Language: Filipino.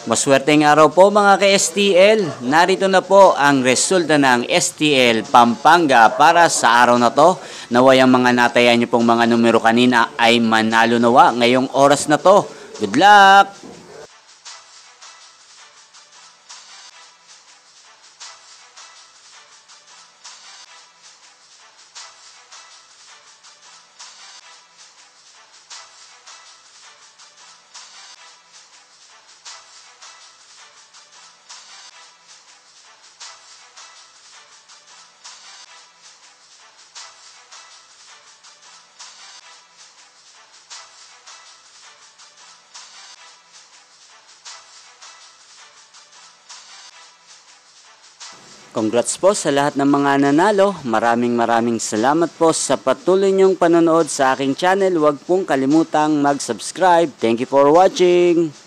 Maswerteng araw po mga ka-STL. Narito na po ang resulta ng STL Pampanga para sa araw na to. Naway ang mga natayan niyo pong mga numero kanina ay manalo nawa ngayong oras na to. Good luck! Congrats po sa lahat ng mga nanalo. Maraming salamat po sa patuloy niyong panonood sa aking channel. Huwag pong kalimutang mag-subscribe. Thank you for watching.